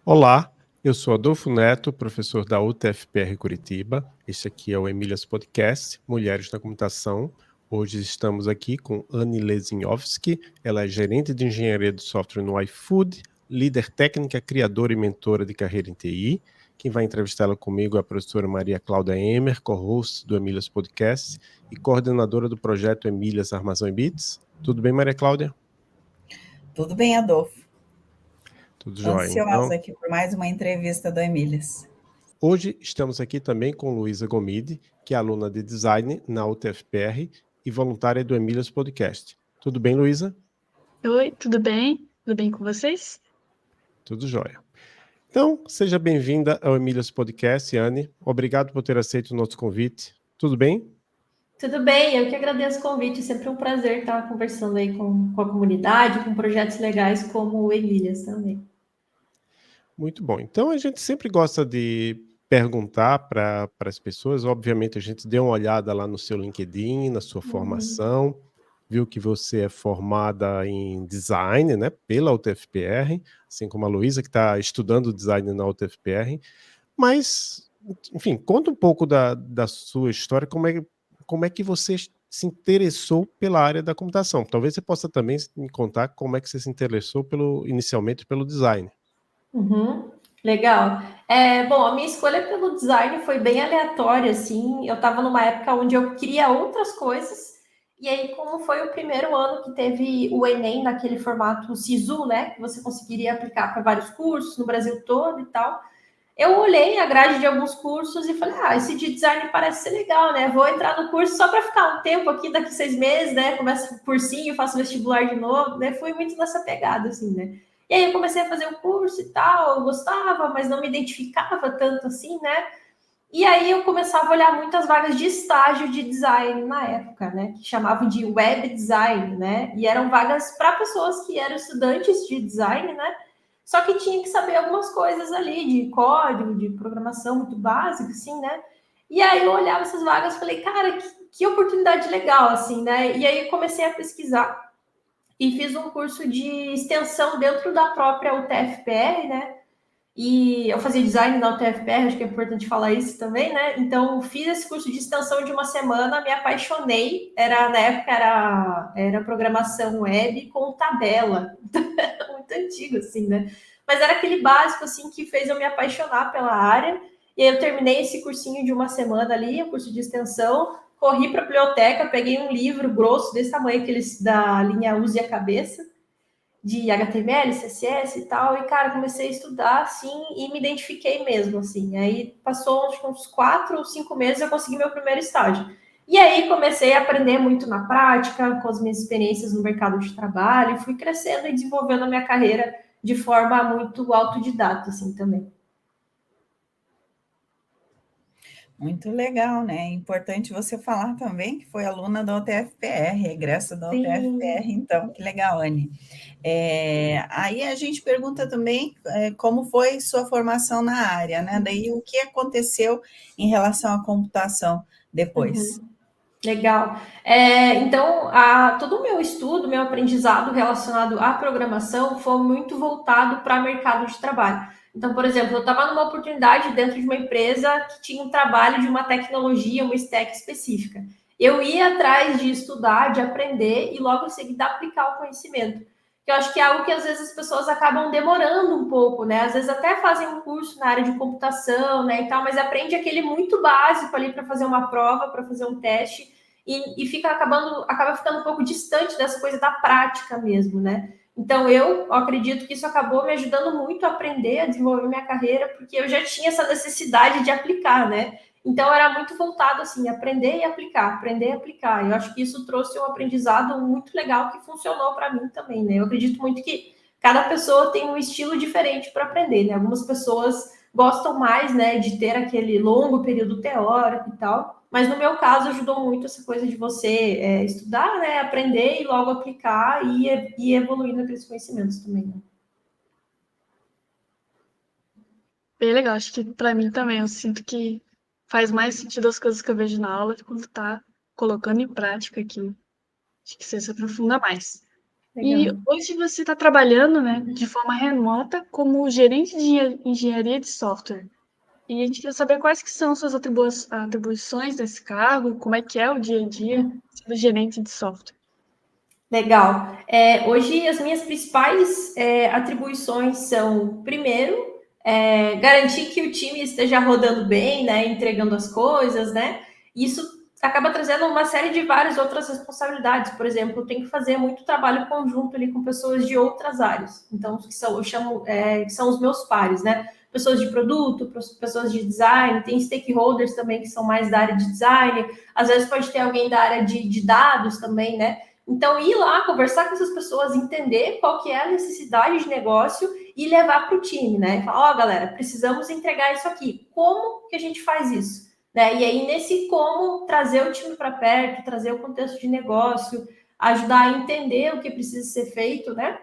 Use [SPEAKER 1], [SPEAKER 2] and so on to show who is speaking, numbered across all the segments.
[SPEAKER 1] Olá, eu sou Adolfo Neto, professor da UTFPR Curitiba. Este aqui é o Emílias Podcast, Mulheres na Computação. Hoje estamos aqui com Anne Lesinowski, ela é gerente de engenharia de software no iFood, líder técnica, criadora e mentora de carreira em TI. Quem vai entrevistá-la comigo é a professora Maria Cláudia Emer, co-host do Emílias Podcast e coordenadora do projeto Emílias Armação e Bits. Tudo bem, Maria Cláudia?
[SPEAKER 2] Tudo bem, Adolfo.
[SPEAKER 1] Tudo jóia.
[SPEAKER 2] Ansiosa aqui por mais uma entrevista do Emílias.
[SPEAKER 1] Hoje estamos aqui também com Luísa Gomide, que é aluna de design na UTFPR e voluntária do Emílias Podcast. Tudo bem, Luísa?
[SPEAKER 3] Oi, tudo bem? Tudo bem com vocês?
[SPEAKER 1] Tudo jóia. Então, seja bem-vinda ao Emílias Podcast, Anne. Obrigado por ter aceito o nosso convite. Tudo bem?
[SPEAKER 4] Tudo bem, eu que agradeço o convite. É sempre um prazer estar conversando aí com a comunidade, com projetos legais como o Emílias também.
[SPEAKER 1] Muito bom. Então, a gente sempre gosta de perguntar para as pessoas. Obviamente, a gente deu uma olhada lá no seu LinkedIn, na sua formação, viu que você é formada em design, né, pela UTFPR, assim como a Luísa, que está estudando design na UTFPR. Mas, enfim, conta um pouco da sua história, como é que você se interessou pela área da computação. Talvez você possa também me contar como é que você se interessou inicialmente pelo design.
[SPEAKER 4] Legal. Bom, a minha escolha pelo design foi bem aleatória, assim. Eu estava numa época onde eu queria outras coisas, e aí, como foi o primeiro ano que teve o Enem naquele formato SISU, né? Que você conseguiria aplicar para vários cursos no Brasil todo e tal. Eu olhei a grade de alguns cursos e falei, esse de design parece ser legal, né? Vou entrar no curso só para ficar um tempo aqui, daqui 6 meses, né? Começo o cursinho, faço vestibular de novo, né? Fui muito nessa pegada, assim, né? E aí eu comecei a fazer o curso e tal, eu gostava, mas não me identificava tanto assim, né? E aí eu começava a olhar muitas vagas de estágio de design na época, né? Que chamavam de web design, né? E eram vagas para pessoas que eram estudantes de design, né? Só que tinha que saber algumas coisas ali de código, de programação muito básica, assim, né? E aí eu olhava essas vagas e falei, cara, que oportunidade legal, assim, né? E aí eu comecei a pesquisar e fiz um curso de extensão dentro da própria UTFPR, né? E eu fazia design na UTFPR, acho que é importante falar isso também, né? Então, fiz esse curso de extensão de uma semana, me apaixonei. Na época era programação web com tabela. Muito antigo, assim, né? Mas era aquele básico, assim, que fez eu me apaixonar pela área. E aí eu terminei esse cursinho de uma semana ali, o curso de extensão, corri para a biblioteca, peguei um livro grosso desse tamanho, aqueles da linha Use a Cabeça, de HTML, CSS e tal, e, cara, comecei a estudar, assim, e me identifiquei mesmo, assim. Aí passou uns 4 ou 5 meses, eu consegui meu primeiro estágio. E aí comecei a aprender muito na prática, com as minhas experiências no mercado de trabalho, e fui crescendo e desenvolvendo a minha carreira de forma muito autodidata, assim, também.
[SPEAKER 2] Muito legal, né? É importante você falar também que foi aluna da UTFPR, egressa da UTFPR, então, que legal, Anne. Aí a gente pergunta também como foi sua formação na área, né? Daí o que aconteceu em relação à computação depois?
[SPEAKER 4] Legal. Então, todo o meu estudo, meu aprendizado relacionado à programação foi muito voltado para o mercado de trabalho. Então, por exemplo, eu estava numa oportunidade dentro de uma empresa que tinha um trabalho de uma tecnologia, uma stack específica. Eu ia atrás de estudar, de aprender e logo em seguida aplicar o conhecimento. Que eu acho que é algo que às vezes as pessoas acabam demorando um pouco, né? Às vezes até fazem um curso na área de computação, né, e tal, mas aprende aquele muito básico ali para fazer uma prova, para fazer um teste e acaba ficando um pouco distante dessa coisa da prática mesmo, né? Então, eu acredito que isso acabou me ajudando muito a aprender, a desenvolver minha carreira, porque eu já tinha essa necessidade de aplicar, né? Então, era muito voltado, assim, aprender e aplicar, aprender e aplicar. Eu acho que isso trouxe um aprendizado muito legal que funcionou para mim também, né? Eu acredito muito que cada pessoa tem um estilo diferente para aprender, né? Algumas pessoas gostam mais, né, de ter aquele longo período teórico e tal, mas no meu caso ajudou muito essa coisa de você estudar, né, aprender e logo aplicar e evoluir naqueles conhecimentos também. Né?
[SPEAKER 3] Bem legal, acho que pra mim também, eu sinto que faz mais sentido as coisas que eu vejo na aula quando tá colocando em prática aqui. Acho que você se aprofunda mais. E hoje você está trabalhando, né, de forma remota como gerente de engenharia de software. E a gente quer saber quais que são suas atribuições desse cargo, como é que é o dia a dia sendo gerente de software.
[SPEAKER 4] Legal. Hoje, as minhas principais atribuições são, primeiro, garantir que o time esteja rodando bem, né, entregando as coisas, né? Isso acaba trazendo uma série de várias outras responsabilidades. Por exemplo, eu tenho que fazer muito trabalho conjunto ali com pessoas de outras áreas. Então, eu chamo, que são os meus pares, né? Pessoas de produto, pessoas de design, tem stakeholders também que são mais da área de design. Às vezes pode ter alguém da área de dados também, né? Então, ir lá, conversar com essas pessoas, entender qual que é a necessidade de negócio e levar para o time, né? Falar, galera, precisamos entregar isso aqui. Como que a gente faz isso? Né? E aí, nesse como, trazer o time para perto, trazer o contexto de negócio, ajudar a entender o que precisa ser feito, né?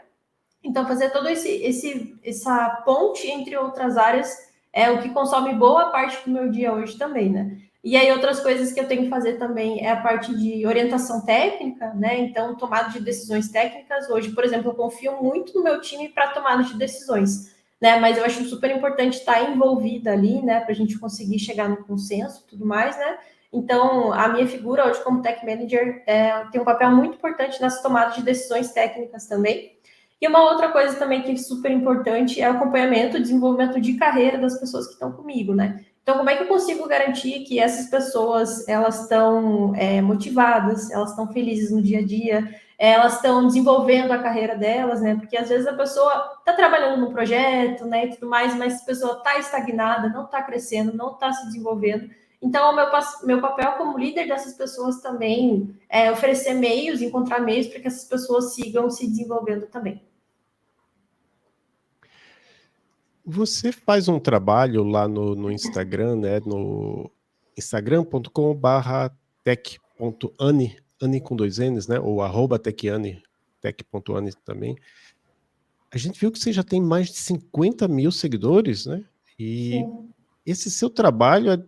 [SPEAKER 4] Então, fazer toda essa ponte entre outras áreas é o que consome boa parte do meu dia hoje também, né? E aí, outras coisas que eu tenho que fazer também é a parte de orientação técnica, né? Então, tomada de decisões técnicas. Hoje, por exemplo, eu confio muito no meu time para tomada de decisões, né? Mas eu acho super importante estar envolvida ali, né? Para a gente conseguir chegar no consenso e tudo mais, né? Então, a minha figura hoje como Tech Manager tem um papel muito importante nas tomadas de decisões técnicas também. E uma outra coisa também que é super importante é o acompanhamento e desenvolvimento de carreira das pessoas que estão comigo, né? Então, como é que eu consigo garantir que essas pessoas, elas estão motivadas, elas estão felizes no dia a dia, elas estão desenvolvendo a carreira delas, né? Porque às vezes a pessoa está trabalhando num projeto, né, e tudo mais, mas a pessoa está estagnada, não está crescendo, não está se desenvolvendo. Então, o meu papel como líder dessas pessoas também é oferecer meios, encontrar meios para que essas pessoas sigam se desenvolvendo também.
[SPEAKER 1] Você faz um trabalho lá no Instagram, né? No instagram.com/tech.ane, Ane com 2 N's, né? Ou @techane, tech.ane também. A gente viu que você já tem mais de 50 mil seguidores, né? E
[SPEAKER 4] Sim.
[SPEAKER 1] esse seu trabalho,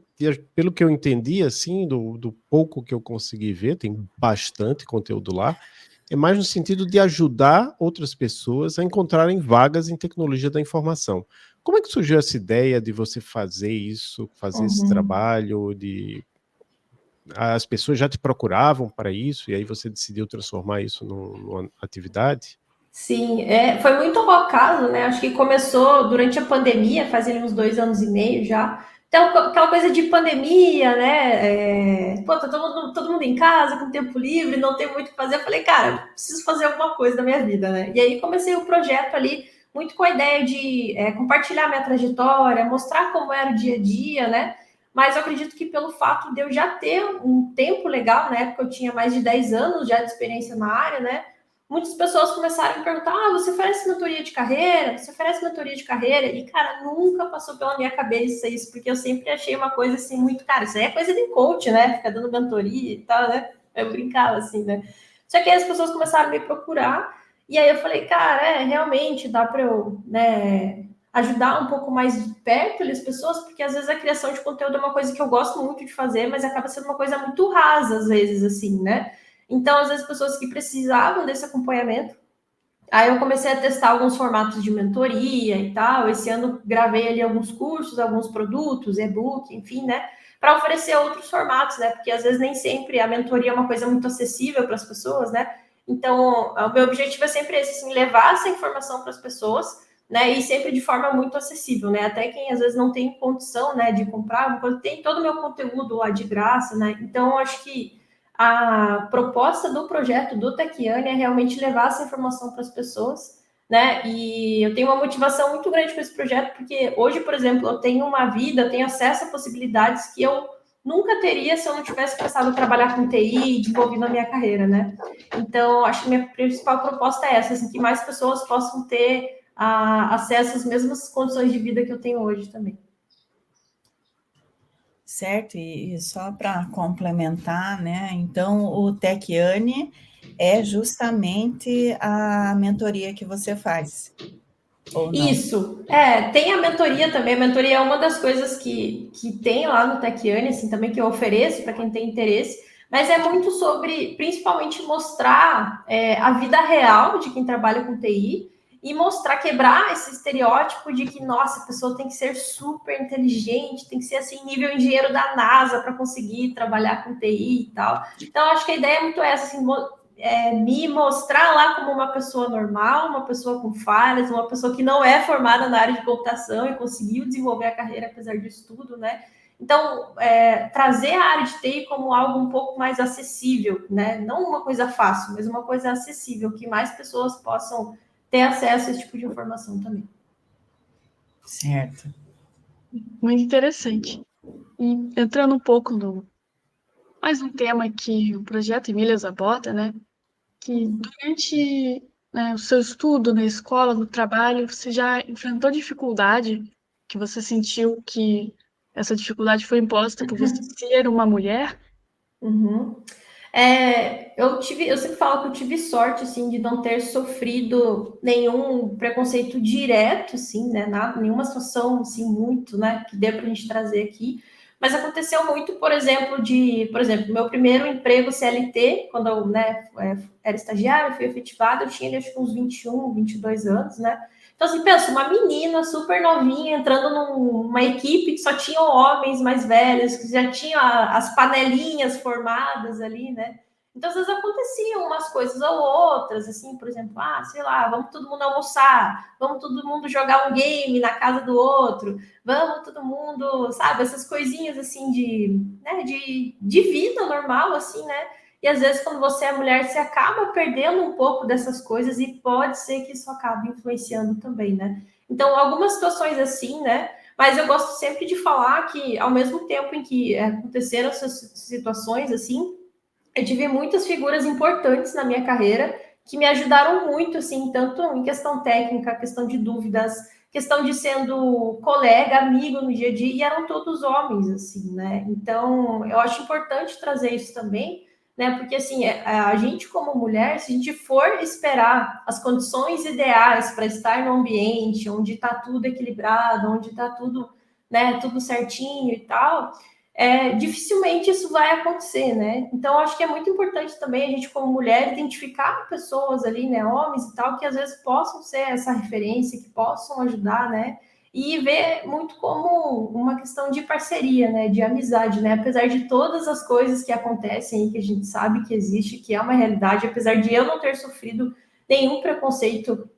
[SPEAKER 1] pelo que eu entendi, assim, do pouco que eu consegui ver, tem bastante conteúdo lá, é mais no sentido de ajudar outras pessoas a encontrarem vagas em tecnologia da informação. Como é que surgiu essa ideia de você fazer isso, fazer esse trabalho, as pessoas já te procuravam para isso, e aí você decidiu transformar isso numa atividade?
[SPEAKER 4] Sim, foi muito ao acaso, né? Acho que começou durante a pandemia, fazia uns 2 anos e meio já. Então, aquela coisa de pandemia, né? Tá todo mundo em casa, com tempo livre, não tem muito o que fazer. Eu falei, cara, preciso fazer alguma coisa da minha vida, né? E aí comecei o projeto ali, muito com a ideia de compartilhar minha trajetória, mostrar como era o dia a dia, né? Mas eu acredito que pelo fato de eu já ter um tempo legal, na época eu tinha mais de 10 anos já de experiência na área, né? Muitas pessoas começaram a me perguntar: você oferece mentoria de carreira? Você oferece mentoria de carreira? E, cara, nunca passou pela minha cabeça isso, porque eu sempre achei uma coisa assim, muito, cara, isso aí é coisa de coach, né? Fica dando mentoria e tal, né? Eu brincava assim, né? Só que aí as pessoas começaram a me procurar, e aí eu falei, cara, realmente dá para eu, né, ajudar um pouco mais de perto as pessoas, porque às vezes a criação de conteúdo é uma coisa que eu gosto muito de fazer, mas acaba sendo uma coisa muito rasa, às vezes, assim, né? Então, às vezes, pessoas que precisavam desse acompanhamento. Aí eu comecei a testar alguns formatos de mentoria e tal. Esse ano gravei ali alguns cursos, alguns produtos, e-book, enfim, né? Para oferecer outros formatos, né? Porque às vezes nem sempre a mentoria é uma coisa muito acessível para as pessoas, né? Então, o meu objetivo é sempre esse, assim, levar essa informação para as pessoas, né? E sempre de forma muito acessível, né? Até quem às vezes não tem condição, né, de comprar uma coisa, tem todo o meu conteúdo lá de graça, né? Então, eu acho que a proposta do projeto do Techiane é realmente levar essa informação para as pessoas, né? E eu tenho uma motivação muito grande com esse projeto, porque hoje, por exemplo, eu tenho uma vida, eu tenho acesso a possibilidades que eu nunca teria se eu não tivesse começado a trabalhar com TI e desenvolvido a minha carreira, né? Então, acho que minha principal proposta é essa, assim, que mais pessoas possam ter acesso às mesmas condições de vida que eu tenho hoje também.
[SPEAKER 2] Certo, e só para complementar, né? Então, o Techiane é justamente a mentoria que você faz, ou não?
[SPEAKER 4] Isso, tem a mentoria também. A mentoria é uma das coisas que tem lá no Techiane, assim, também que eu ofereço para quem tem interesse. mas é muito sobre, principalmente, mostrar a vida real de quem trabalha com TI e mostrar, quebrar esse estereótipo de que, nossa, a pessoa tem que ser super inteligente, tem que ser, assim, nível engenheiro da NASA para conseguir trabalhar com TI e tal. Então, acho que a ideia é muito essa, assim, me mostrar lá como uma pessoa normal, uma pessoa com falhas, uma pessoa que não é formada na área de computação e conseguiu desenvolver a carreira apesar disso tudo, né? Então, trazer a área de TI como algo um pouco mais acessível, né? Não uma coisa fácil, mas uma coisa acessível, que mais pessoas possam ter acesso a esse tipo de informação também.
[SPEAKER 2] Certo.
[SPEAKER 3] Muito interessante. E entrando um pouco no mais um tema que o projeto Emílias aborda, né? Que durante, né, o seu estudo na escola, no trabalho, você já enfrentou dificuldade, que você sentiu que essa dificuldade foi imposta por você ser uma mulher?
[SPEAKER 4] Uhum. Eu sempre falo que eu tive sorte, assim, de não ter sofrido nenhum preconceito direto, assim, né, nenhuma situação, assim, muito, né, que dê pra gente trazer aqui, mas aconteceu muito, por exemplo, meu primeiro emprego CLT, quando eu, né, era estagiária, fui efetivada, eu tinha, acho que uns 21, 22 anos, né, então, assim, pensa, uma menina super novinha entrando numa equipe que só tinham homens mais velhos, que já tinham as panelinhas formadas ali, né? Então, às vezes aconteciam umas coisas ou outras, assim, por exemplo, sei lá, vamos todo mundo almoçar, vamos todo mundo jogar um game na casa do outro, vamos todo mundo, sabe, essas coisinhas assim de vida normal, assim, né? E às vezes, quando você é mulher, você acaba perdendo um pouco dessas coisas e pode ser que isso acabe influenciando também, né? Então, algumas situações assim, né? Mas eu gosto sempre de falar que, ao mesmo tempo em que aconteceram essas situações assim, eu tive muitas figuras importantes na minha carreira que me ajudaram muito, assim, tanto em questão técnica, questão de dúvidas, questão de sendo colega, amigo no dia a dia, e eram todos homens, assim, né? Então, eu acho importante trazer isso também, né? Porque, assim, a gente como mulher, se a gente for esperar as condições ideais para estar no ambiente onde está tudo equilibrado, onde está tudo, né, tudo certinho e tal, dificilmente isso vai acontecer, né? Então, acho que é muito importante também a gente, como mulher, identificar pessoas ali, né, homens e tal, que às vezes possam ser essa referência, que possam ajudar, né? E ver muito como uma questão de parceria, né, de amizade, né? Apesar de todas as coisas que acontecem aí, que a gente sabe que existe, que é uma realidade, apesar de eu não ter sofrido nenhum preconceito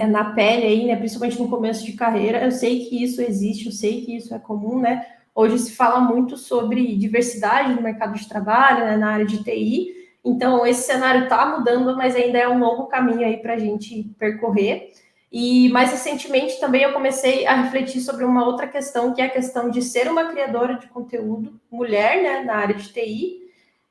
[SPEAKER 4] na pele aí, né, principalmente no começo de carreira, eu sei que isso existe, eu sei que isso é comum, né? Hoje se fala muito sobre diversidade no mercado de trabalho, né, na área de TI, então esse cenário está mudando, mas ainda é um longo caminho aí para a gente percorrer. E mais recentemente também eu comecei a refletir sobre uma outra questão, que é a questão de ser uma criadora de conteúdo mulher, né, na área de TI,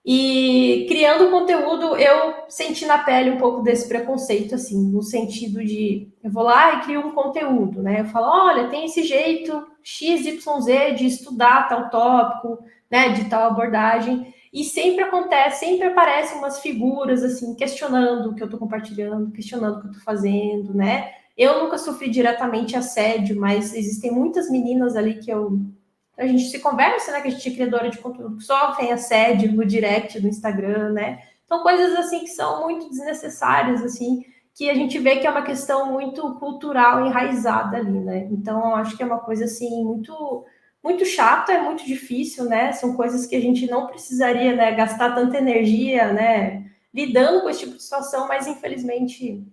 [SPEAKER 4] e criando conteúdo, eu senti na pele um pouco desse preconceito, assim, no sentido de eu vou lá e crio um conteúdo, né? Eu falo, olha, tem esse jeito XYZ de estudar tal tópico, né? De tal abordagem. E sempre acontece, sempre aparecem umas figuras assim, questionando o que eu estou compartilhando, questionando o que eu estou fazendo, né? Eu nunca sofri diretamente assédio, mas existem muitas meninas ali que a gente se conversa, né? Que a gente é criadora de conteúdo que sofrem assédio no direct do Instagram, né? Então, coisas assim que são muito desnecessárias, assim, que a gente vê que é uma questão muito cultural enraizada ali, né? Então, acho que é uma coisa assim muito muito chata, é muito difícil, né? São coisas que a gente não precisaria, né, gastar tanta energia, né, lidando com esse tipo de situação, mas infelizmente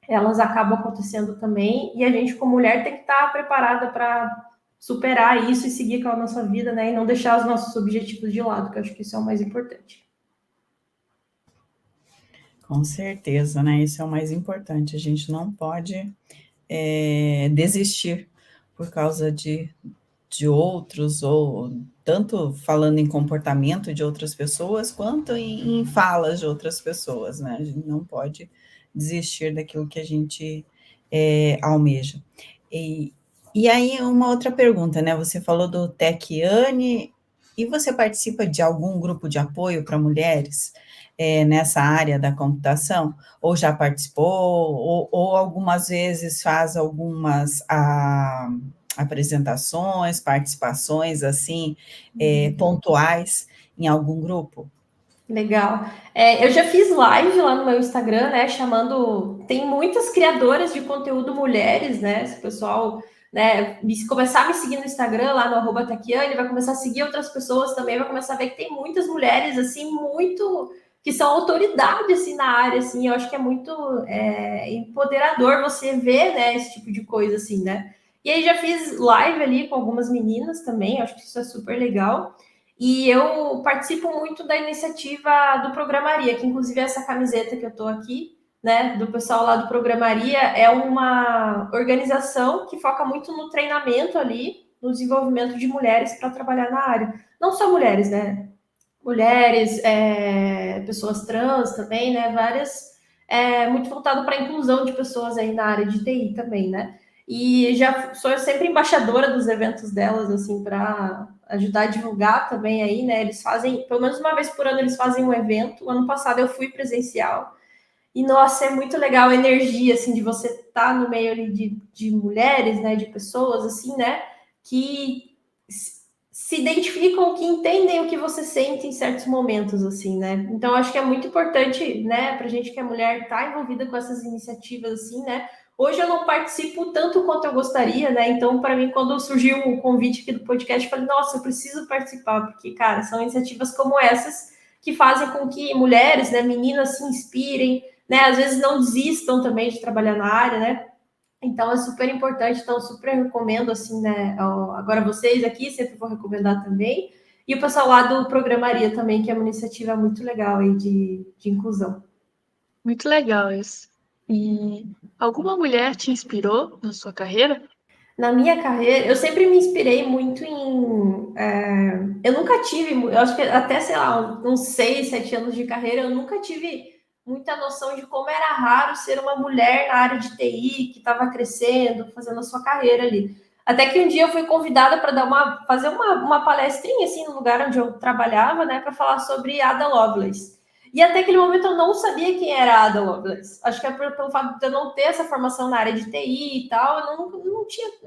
[SPEAKER 4] elas acabam acontecendo também, e a gente, como mulher, tem que estar preparada para superar isso e seguir com a nossa vida, né? E não deixar os nossos objetivos de lado, que eu acho que isso é o mais importante.
[SPEAKER 2] Com certeza, né? Isso é o mais importante. A gente não pode desistir por causa de outros, ou tanto falando em comportamento de outras pessoas, quanto em falas de outras pessoas, né? A gente não pode desistir daquilo que a gente almeja. E aí, uma outra pergunta, né? Você falou do Techiane, e você participa de algum grupo de apoio para mulheres nessa área da computação? Ou já participou, ou algumas vezes faz algumas apresentações, participações, assim, pontuais em algum grupo?
[SPEAKER 4] Legal. Eu já fiz live lá no meu Instagram, né? Chamando. Tem muitas criadoras de conteúdo mulheres, né? Se o pessoal, né, começar a me seguir no Instagram, lá no @Taquiane, vai começar a seguir outras pessoas também, vai começar a ver que tem muitas mulheres, assim, muito. Que são autoridade, assim, na área, assim. Eu acho que é muito empoderador você ver, né, esse tipo de coisa, assim, né? E aí já fiz live ali com algumas meninas também, eu acho que isso é super legal. E eu participo muito da iniciativa do Programaria, que inclusive essa camiseta que eu estou aqui, né, do pessoal lá do Programaria, é uma organização que foca muito no treinamento ali, no desenvolvimento de mulheres para trabalhar na área. Não só mulheres, né? Mulheres, pessoas trans também, né? Várias, muito voltado para a inclusão de pessoas aí na área de TI também, né? E já sou sempre embaixadora dos eventos delas, assim, para ajudar a divulgar também aí, né? Eles fazem, pelo menos uma vez por ano, eles fazem um evento. O ano passado eu fui presencial. E, nossa, é muito legal a energia, assim, de você estar no meio ali de mulheres, né? De pessoas, assim, né? Que se identificam, que entendem o que você sente em certos momentos, assim, né? Então, acho que é muito importante, né? Pra gente que é mulher, estar envolvida com essas iniciativas, assim, né? Hoje eu não participo tanto quanto eu gostaria, né? Então, para mim, quando surgiu o convite aqui do podcast, eu falei, nossa, eu preciso participar, porque, cara, são iniciativas como essas que fazem com que mulheres, né, meninas se inspirem, né? Às vezes não desistam também de trabalhar na área, né? Então, é super importante, então, super recomendo, assim, né? Agora vocês aqui, sempre vou recomendar também. E o pessoal lá do Programaria também, que é uma iniciativa muito legal aí de inclusão.
[SPEAKER 3] Muito legal isso. E alguma mulher te inspirou na sua carreira?
[SPEAKER 4] Na minha carreira, eu sempre me inspirei muito em. Eu nunca tive, eu acho que até, sei lá, uns 6, 7 anos de carreira, eu nunca tive muita noção de como era raro ser uma mulher na área de TI, que estava crescendo, fazendo a sua carreira ali. Até que um dia eu fui convidada para fazer uma palestrinha, assim, no lugar onde eu trabalhava, né, para falar sobre Ada Lovelace. E até aquele momento eu não sabia quem era a Ada Lovelace. Acho que é pelo fato de eu não ter essa formação na área de TI e tal, eu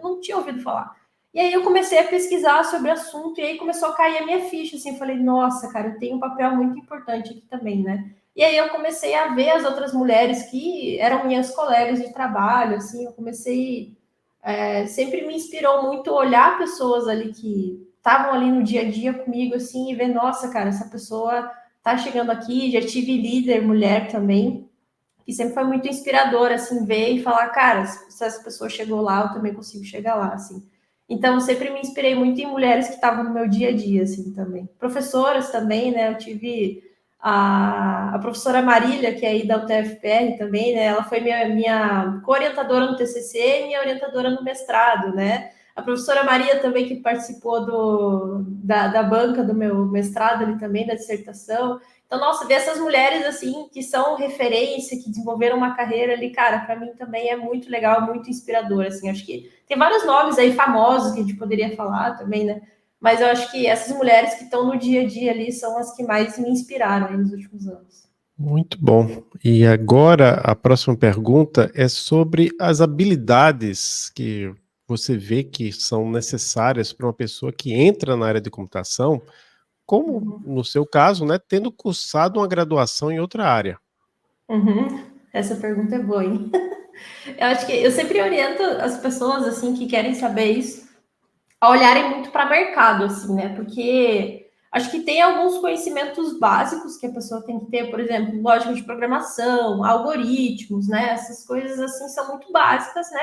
[SPEAKER 4] não tinha ouvido falar. E aí eu comecei a pesquisar sobre o assunto, e aí começou a cair a minha ficha, assim, eu falei, nossa, cara, eu tenho um papel muito importante aqui também, né? E aí eu comecei a ver as outras mulheres que eram minhas colegas de trabalho, assim, eu comecei... sempre me inspirou muito olhar pessoas ali que estavam ali no dia a dia comigo, assim, e ver, nossa, cara, essa pessoa tá chegando aqui, já tive líder mulher também, que sempre foi muito inspirador, assim, ver e falar, cara, se essa pessoa chegou lá, eu também consigo chegar lá, assim. Então, eu sempre me inspirei muito em mulheres que estavam no meu dia a dia, assim, também. Professoras também, né, eu tive a professora Marília, que é aí da UTFPR também, né, ela foi minha co-orientadora no TCC e minha orientadora no mestrado, né. A professora Maria também, que participou da banca do meu mestrado ali também, da dissertação. Então, nossa, ver essas mulheres, assim, que são referência, que desenvolveram uma carreira ali, cara, para mim também é muito legal, muito inspirador, assim. Acho que tem vários nomes aí famosos que a gente poderia falar também, né? Mas eu acho que essas mulheres que estão no dia a dia ali são as que mais me inspiraram aí nos últimos anos.
[SPEAKER 1] Muito bom. E agora a próxima pergunta é sobre as habilidades que você vê que são necessárias para uma pessoa que entra na área de computação, como no seu caso, né, tendo cursado uma graduação em outra área.
[SPEAKER 4] Uhum. Essa pergunta é boa, hein? Eu acho que eu sempre oriento as pessoas, assim, que querem saber isso, a olharem muito para mercado, assim, né? Porque acho que tem alguns conhecimentos básicos que a pessoa tem que ter, por exemplo, lógica de programação, algoritmos, né? Essas coisas, assim, são muito básicas, né?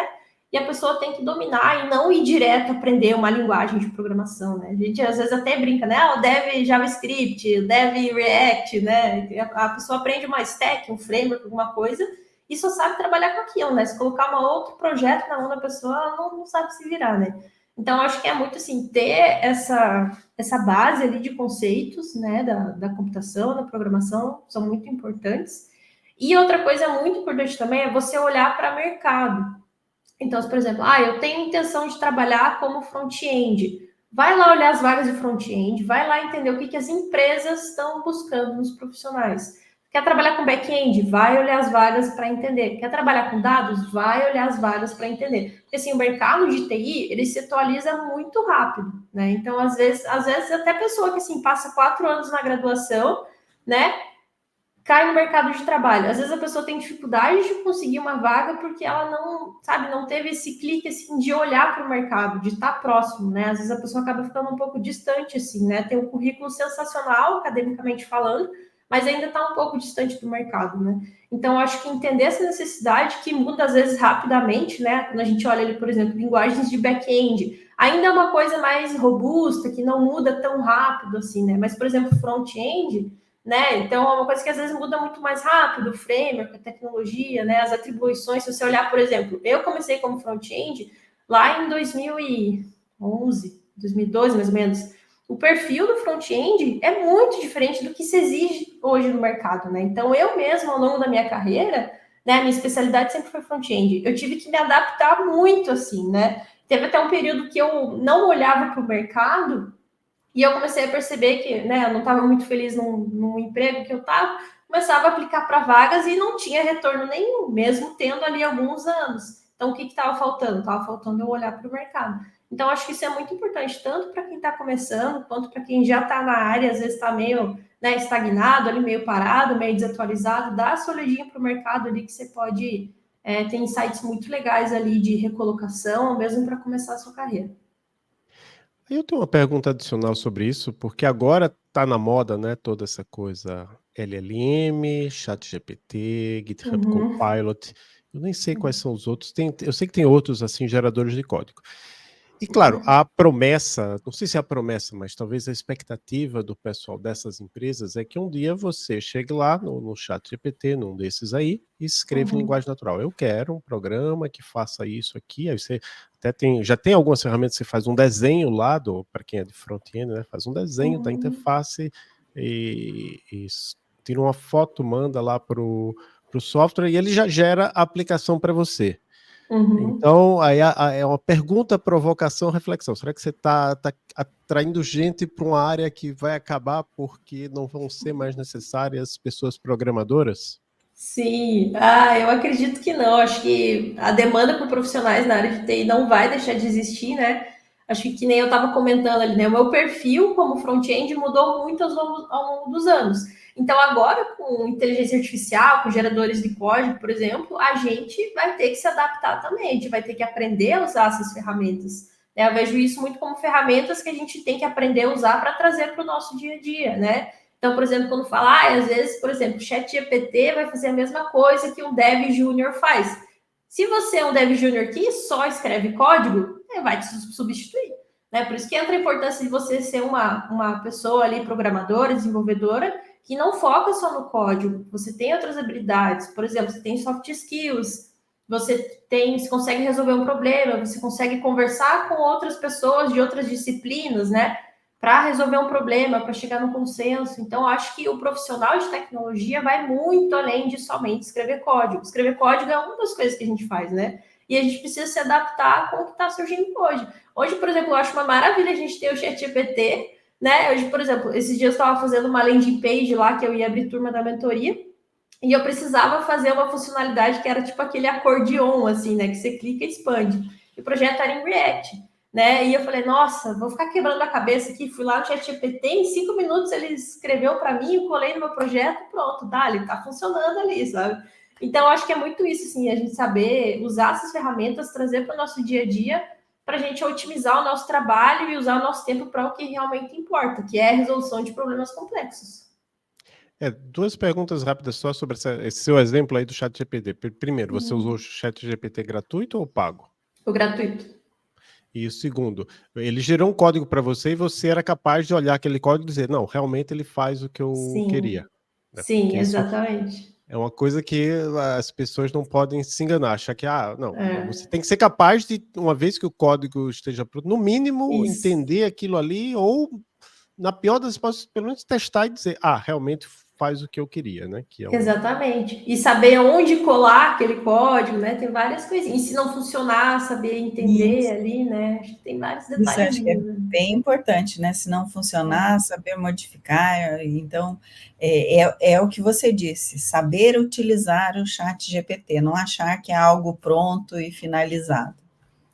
[SPEAKER 4] E a pessoa tem que dominar e não ir direto aprender uma linguagem de programação, né? A gente às vezes até brinca, né? Ah, o Dev JavaScript, o Dev React, né? A pessoa aprende uma stack, um framework, alguma coisa, e só sabe trabalhar com aquilo, né? Se colocar um outro projeto na mão da pessoa, ela não sabe se virar, né? Então, acho que é muito assim, ter essa base ali de conceitos, né, da computação, da programação, são muito importantes. E outra coisa muito importante também é você olhar para o mercado. Então, se, por exemplo, eu tenho intenção de trabalhar como front-end. Vai lá olhar as vagas de front-end, vai lá entender o que as empresas estão buscando nos profissionais. Quer trabalhar com back-end? Vai olhar as vagas para entender. Quer trabalhar com dados? Vai olhar as vagas para entender. Porque assim, o mercado de TI, ele se atualiza muito rápido, né? Então, às vezes até pessoa que assim, passa 4 anos na graduação, né, cai no mercado de trabalho. Às vezes a pessoa tem dificuldade de conseguir uma vaga porque ela não, sabe, não teve esse clique, assim, de olhar para o mercado, de estar próximo, né? Às vezes a pessoa acaba ficando um pouco distante, assim, né? Tem um currículo sensacional, academicamente falando, mas ainda está um pouco distante do mercado, né? Então, eu acho que entender essa necessidade, que muda às vezes rapidamente, né? Quando a gente olha ali, por exemplo, linguagens de back-end, ainda é uma coisa mais robusta, que não muda tão rápido, assim, né? Mas, por exemplo, front-end, né? Então, é uma coisa que às vezes muda muito mais rápido, o framework, a tecnologia, né? As atribuições. Se você olhar, por exemplo, eu comecei como front-end lá em 2011, 2012, mais ou menos. O perfil do front-end é muito diferente do que se exige hoje no mercado, né? Então, eu mesmo, ao longo da minha carreira, né? Minha especialidade sempre foi front-end. Eu tive que me adaptar muito, assim, né? Teve até um período que eu não olhava para o mercado e eu comecei a perceber que, né, eu não estava muito feliz num emprego que eu estava, começava a aplicar para vagas e não tinha retorno nenhum, mesmo tendo ali alguns anos. Então, o que estava faltando? Estava faltando eu olhar para o mercado. Então, acho que isso é muito importante, tanto para quem está começando, quanto para quem já está na área, às vezes está meio, né, estagnado, ali meio parado, meio desatualizado, dá essa olhadinha para o mercado ali que você pode ter insights muito legais ali de recolocação, mesmo para começar a sua carreira.
[SPEAKER 1] Eu tenho uma pergunta adicional sobre isso, porque agora está na moda, né, toda essa coisa LLM, ChatGPT, GitHub Copilot. Eu nem sei quais são os outros. Eu sei que tem outros assim geradores de código. E claro, a promessa, não sei se é a promessa, mas talvez a expectativa do pessoal dessas empresas é que um dia você chegue lá no ChatGPT, num desses aí, e escreva em linguagem natural. Eu quero um programa que faça isso aqui. Aí você até já tem algumas ferramentas que você faz um desenho lá, para quem é de front-end, né? Faz um desenho da interface e tira uma foto, manda lá para o software e ele já gera a aplicação para você. Então, aí é uma pergunta, provocação, reflexão. Será que você está atraindo gente para uma área que vai acabar porque não vão ser mais necessárias pessoas programadoras?
[SPEAKER 4] Sim, eu acredito que não. Acho que a demanda por profissionais na área de TI não vai deixar de existir, né? Acho que nem eu estava comentando ali, né? O meu perfil como front-end mudou muito ao longo dos anos. Então, agora, com inteligência artificial, com geradores de código, por exemplo, a gente vai ter que se adaptar também, a gente vai ter que aprender a usar essas ferramentas. Né? Eu vejo isso muito como ferramentas que a gente tem que aprender a usar para trazer para o nosso dia a dia, né? Então, por exemplo, quando fala, às vezes, por exemplo, o ChatGPT vai fazer a mesma coisa que um dev júnior faz. Se você é um dev júnior que só escreve código, ele vai te substituir. Né? Por isso que entra a importância de você ser uma pessoa ali, programadora, desenvolvedora, que não foca só no código. Você tem outras habilidades. Por exemplo, você tem soft skills, você consegue resolver um problema, você consegue conversar com outras pessoas de outras disciplinas, né? Para resolver um problema, para chegar no consenso. Então, acho que o profissional de tecnologia vai muito além de somente escrever código. Escrever código é uma das coisas que a gente faz, né? E a gente precisa se adaptar com o que está surgindo hoje. Hoje, por exemplo, eu acho uma maravilha a gente ter o ChatGPT, né? Hoje, por exemplo, esses dias eu estava fazendo uma landing page lá, que eu ia abrir turma da mentoria, e eu precisava fazer uma funcionalidade que era tipo aquele acordeon, assim, né? Que você clica e expande. E o projeto era em React. Né? E eu falei, nossa, vou ficar quebrando a cabeça aqui. Fui lá no ChatGPT, em 5 minutos ele escreveu para mim, eu colei no meu projeto, pronto, ele tá funcionando ali, sabe? Então, acho que é muito isso, assim, a gente saber usar essas ferramentas, trazer para o nosso dia a dia, para a gente otimizar o nosso trabalho e usar o nosso tempo para o que realmente importa, que é a resolução de problemas complexos.
[SPEAKER 1] Duas perguntas rápidas só sobre esse seu exemplo aí do ChatGPT. Primeiro, você usou o ChatGPT gratuito ou pago?
[SPEAKER 4] O gratuito.
[SPEAKER 1] E o segundo, ele gerou um código para você e você era capaz de olhar aquele código e dizer, não, realmente ele faz o que eu queria. Né?
[SPEAKER 4] Sim, exatamente.
[SPEAKER 1] É uma coisa que as pessoas não podem se enganar, achar que, você tem que ser capaz de, uma vez que o código esteja pronto, no mínimo, entender aquilo ali, ou, na pior das hipóteses, pelo menos testar e dizer, realmente faz o que eu queria, né? Que é
[SPEAKER 4] Exatamente. E saber onde colar aquele código, né? Tem várias coisinhas. E se não funcionar, saber entender ali, né? Acho que tem vários detalhes.
[SPEAKER 2] Isso acho que é bem importante, né? Se não funcionar, saber modificar. Então, é o que você disse, saber utilizar o ChatGPT, não achar que é algo pronto e finalizado.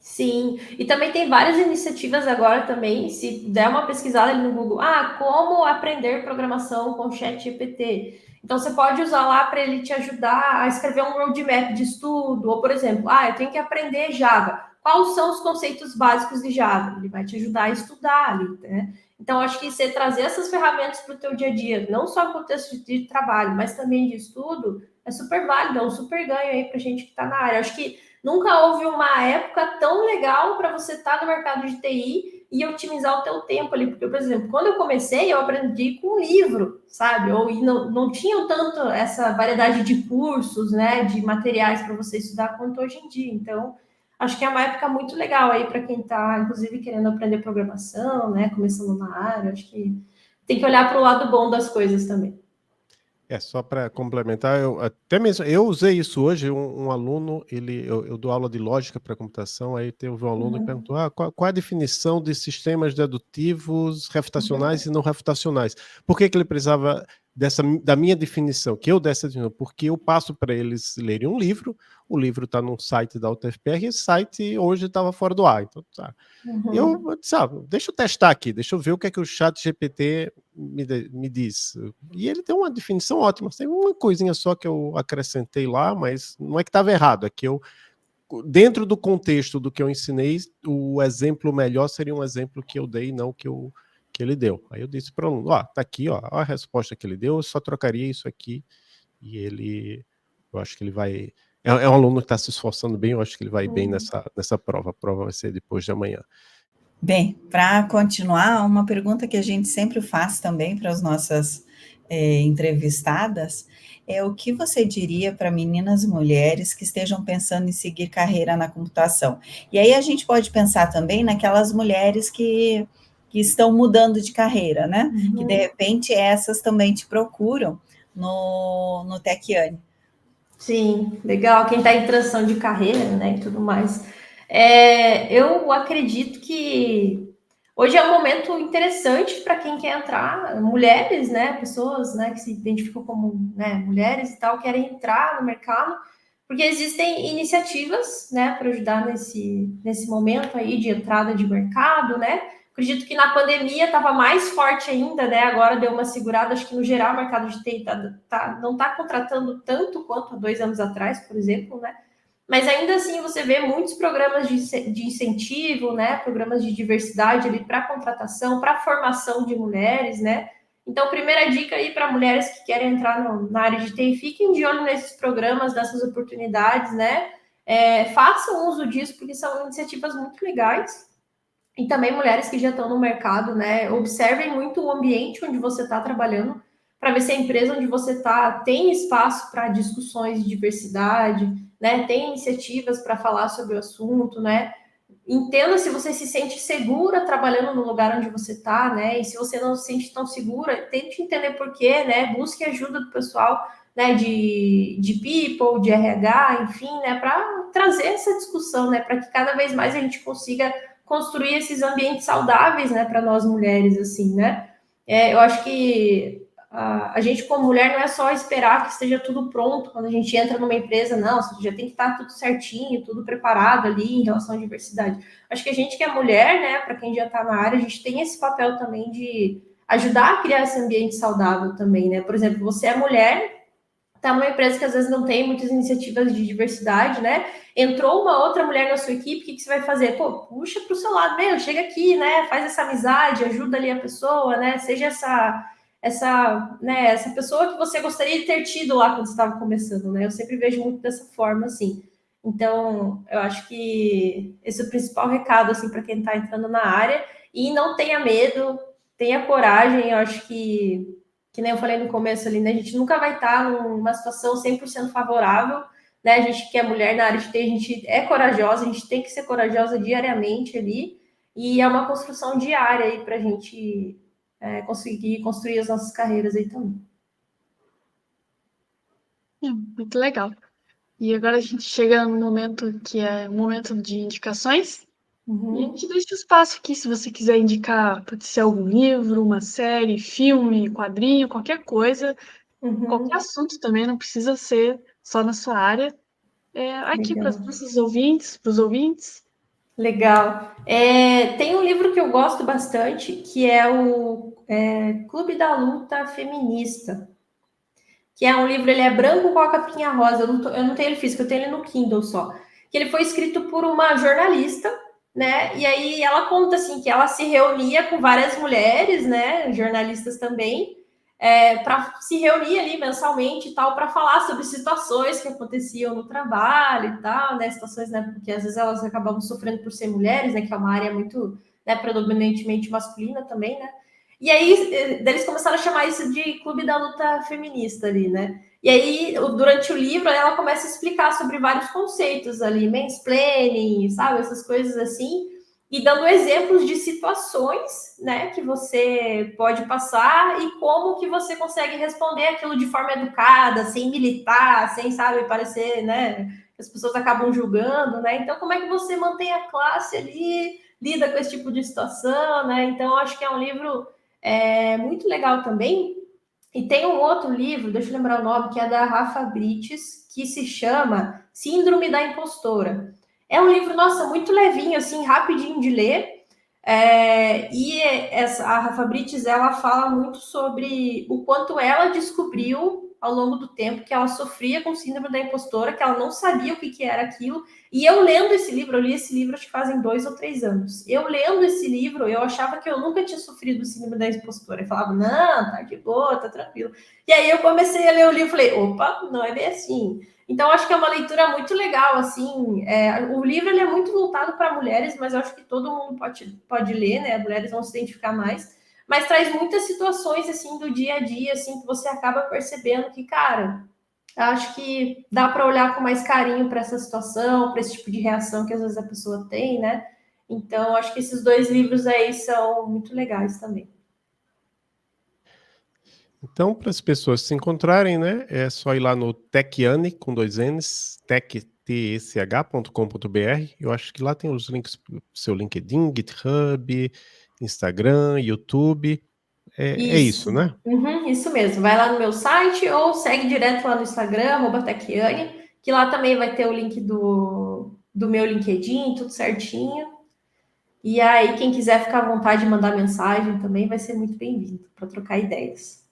[SPEAKER 4] Sim, e também tem várias iniciativas agora também, se der uma pesquisada ali no Google, como aprender programação com ChatGPT. Então, você pode usar lá para ele te ajudar a escrever um roadmap de estudo, ou, por exemplo, eu tenho que aprender Java. Quais são os conceitos básicos de Java? Ele vai te ajudar a estudar ali, né? Então, acho que você trazer essas ferramentas para o teu dia a dia, não só no contexto de trabalho, mas também de estudo, é super válido, é um super ganho aí para a gente que está na área. Acho que nunca houve uma época tão legal para você estar no mercado de TI e otimizar o teu tempo ali. Porque, por exemplo, quando eu comecei, eu aprendi com um livro, sabe? E não tinham tanto essa variedade de cursos, né? De materiais para você estudar quanto hoje em dia. Então, acho que é uma época muito legal aí para quem está, inclusive, querendo aprender programação, né? Começando na área. Acho que tem que olhar para o lado bom das coisas também.
[SPEAKER 1] Só para complementar, eu usei isso hoje, um aluno, eu dou aula de lógica para computação, aí teve um aluno que perguntou, qual é a definição de sistemas dedutivos, refutacionais e não refutacionais? Por que ele precisava da minha definição, que eu desse a definição? Porque eu passo para eles lerem um livro, o livro está num site da UTFPR, e esse site hoje estava fora do ar, então tá. Eu disse, deixa eu testar aqui, deixa eu ver o que é que o ChatGPT me diz. E ele tem uma definição ótima. Tem uma coisinha só que eu acrescentei lá, mas não é que estava errado, é que dentro do contexto do que eu ensinei, o exemplo melhor seria um exemplo que eu dei, não que ele deu. Aí eu disse para o aluno, tá aqui, a resposta que ele deu, eu só trocaria isso aqui. E eu acho que ele vai... É um aluno que está se esforçando bem, eu acho que ele vai bem nessa prova. A prova vai ser depois de amanhã.
[SPEAKER 2] Bem, para continuar, uma pergunta que a gente sempre faz também para as nossas entrevistadas é o que você diria para meninas mulheres que estejam pensando em seguir carreira na computação? E aí a gente pode pensar também naquelas mulheres que estão mudando de carreira, né? Que de repente essas também te procuram no Techiane.
[SPEAKER 4] Sim, legal. Quem está em transição de carreira, né, e tudo mais. Eu acredito que hoje é um momento interessante para quem quer entrar, mulheres, né, pessoas, né, que se identificam como, né, mulheres e tal, querem entrar no mercado, porque existem iniciativas, né, para ajudar nesse momento aí de entrada de mercado, né. Acredito que na pandemia estava mais forte ainda, né? Agora deu uma segurada. Acho que no geral o mercado de TI não está contratando tanto quanto há 2 anos atrás, por exemplo, né? Mas ainda assim você vê muitos programas de incentivo, né? Programas de diversidade ali para contratação, para formação de mulheres, né? Então, primeira dica aí para mulheres que querem entrar na área de TI, fiquem de olho nesses programas, nessas oportunidades, né? Façam uso disso, porque são iniciativas muito legais. E também mulheres que já estão no mercado, né? Observem muito o ambiente onde você está trabalhando, para ver se a empresa onde você está tem espaço para discussões de diversidade, né? Tem iniciativas para falar sobre o assunto, né? Entenda se você se sente segura trabalhando no lugar onde você está, né? E se você não se sente tão segura, tente entender por quê, né? Busque ajuda do pessoal, né? De people, de RH, enfim, né? Para trazer essa discussão, né? Para que cada vez mais a gente consiga construir esses ambientes saudáveis, né, para nós mulheres, assim, né? Eu acho que a gente, como mulher, não é só esperar que esteja tudo pronto quando a gente entra numa empresa, não, já tem que estar tudo certinho, tudo preparado ali em relação à diversidade. Acho que a gente que é mulher, né, para quem já está na área, a gente tem esse papel também de ajudar a criar esse ambiente saudável também, né? Por exemplo, você é mulher, tá numa empresa que às vezes não tem muitas iniciativas de diversidade, né? Entrou uma outra mulher na sua equipe, o que você vai fazer? Pô, puxa para o seu lado, chega aqui, né? Faz essa amizade, ajuda ali a pessoa, né? Seja essa pessoa que você gostaria de ter tido lá quando você estava começando, né? Eu sempre vejo muito dessa forma, assim. Então, eu acho que esse é o principal recado, assim, para quem está entrando na área. E não tenha medo, tenha coragem. Eu acho que nem eu falei no começo ali, né? A gente nunca vai estar numa situação 100% favorável, né? A gente que é mulher na área de TI, a gente é corajosa, a gente tem que ser corajosa diariamente ali, e é uma construção diária aí para a gente conseguir construir as nossas carreiras aí também.
[SPEAKER 3] Muito legal. E agora a gente chega no momento que é o momento de indicações. E a gente deixa o espaço aqui, se você quiser indicar, pode ser algum livro, uma série, filme, quadrinho, qualquer coisa, qualquer assunto também, não precisa ser só na sua área. Aqui para os nossos ouvintes, para os ouvintes.
[SPEAKER 4] Legal. Tem um livro que eu gosto bastante, que é o Clube da Luta Feminista, que é um livro, ele é branco com a capinha rosa, eu não tenho ele físico, eu tenho ele no Kindle só, que ele foi escrito por uma jornalista, né, e aí ela conta, assim, que ela se reunia com várias mulheres, né, jornalistas também, para se reunir ali mensalmente e tal, para falar sobre situações que aconteciam no trabalho e tal, né, situações, né, porque às vezes elas acabavam sofrendo por ser mulheres, né, que é uma área muito, né, predominantemente masculina também, né, e aí eles começaram a chamar isso de Clube da Luta Feminista ali, né, e aí, durante o livro, ela começa a explicar sobre vários conceitos ali, mansplaining, sabe, essas coisas assim, e dando exemplos de situações, né, que você pode passar e como que você consegue responder aquilo de forma educada, sem militar, sem, sabe, parecer, né, que as pessoas acabam julgando, né, então como é que você mantém a classe ali, lida com esse tipo de situação, né, então eu acho que é um livro muito legal também. E tem um outro livro, deixa eu lembrar o nome, que é da Rafa Brites, que se chama Síndrome da Impostora. É um livro, nossa, muito levinho, assim, rapidinho de ler. A Rafa Brites, ela fala muito sobre o quanto ela descobriu ao longo do tempo que ela sofria com síndrome da impostora, que ela não sabia o que era aquilo. E eu lendo esse livro, eu li esse livro acho que fazem 2 ou 3 anos. Eu lendo esse livro, eu achava que eu nunca tinha sofrido síndrome da impostora. Eu falava, não, tá de boa, tá tranquilo. E aí eu comecei a ler o livro e falei, opa, não é bem assim. Então, acho que é uma leitura muito legal, assim. O livro ele é muito voltado para mulheres, mas eu acho que todo mundo pode ler, né? As mulheres vão se identificar mais. Mas traz muitas situações, assim, do dia a dia, assim, que você acaba percebendo que, cara, acho que dá para olhar com mais carinho para essa situação, para esse tipo de reação que às vezes a pessoa tem, né? Então, acho que esses 2 livros aí são muito legais também.
[SPEAKER 1] Então, para as pessoas se encontrarem, né, é só ir lá no Techiane, com 2 N's, tech.com.br. Eu acho que lá tem os links para o seu LinkedIn, GitHub, Instagram, YouTube. É isso,
[SPEAKER 4] Isso.
[SPEAKER 1] né?
[SPEAKER 4] Uhum, isso mesmo. Vai lá no meu site ou segue direto lá no Instagram, @techiane, que lá também vai ter o link do meu LinkedIn, tudo certinho. E aí, quem quiser ficar à vontade de mandar mensagem também vai ser muito bem-vindo para trocar ideias.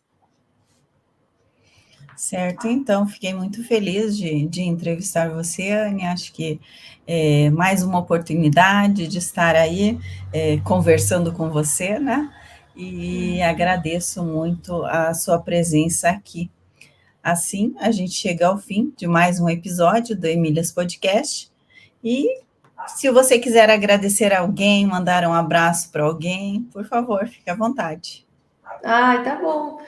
[SPEAKER 2] Certo, então, fiquei muito feliz de entrevistar você, Anne. Acho que mais uma oportunidade de estar aí conversando com você, né? E agradeço muito a sua presença aqui. Assim, a gente chega ao fim de mais um episódio do Emílias Podcast. E se você quiser agradecer a alguém, mandar um abraço para alguém, por favor, fique à vontade.
[SPEAKER 4] Ai, tá bom.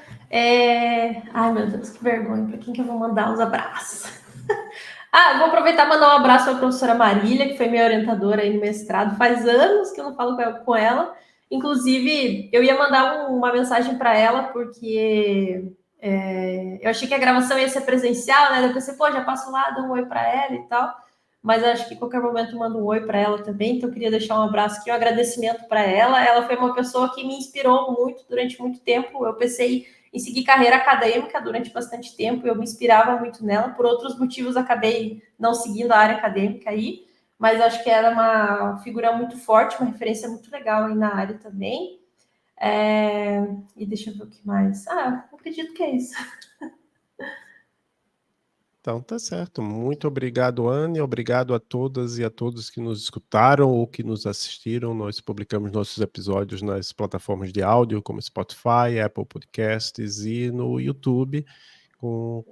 [SPEAKER 4] Ai, meu Deus, que vergonha. Para quem que eu vou mandar uns abraços? Vou aproveitar e mandar um abraço para a professora Marília, que foi minha orientadora aí no mestrado. Faz anos que eu não falo com ela. Inclusive, eu ia mandar uma mensagem para ela, porque eu achei que a gravação ia ser presencial, né? Eu pensei, pô, já passo lá, dou um oi para ela e tal. Mas acho que em qualquer momento eu mando um oi para ela também. Então, eu queria deixar um abraço aqui, um agradecimento para ela. Ela foi uma pessoa que me inspirou muito durante muito tempo. Eu pensei em seguir carreira acadêmica durante bastante tempo. Eu me inspirava muito nela. Por outros motivos, acabei não seguindo a área acadêmica aí. Mas acho que era uma figura muito forte, uma referência muito legal aí na área também. E deixa eu ver o que mais. Acredito que é isso.
[SPEAKER 1] Então, tá certo. Muito obrigado, Anne. Obrigado a todas e a todos que nos escutaram ou que nos assistiram. Nós publicamos nossos episódios nas plataformas de áudio, como Spotify, Apple Podcasts e no YouTube com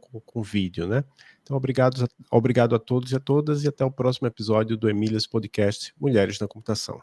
[SPEAKER 1] vídeo, né? Então, obrigado a todos e a todas e até o próximo episódio do Emílias Podcast Mulheres na Computação.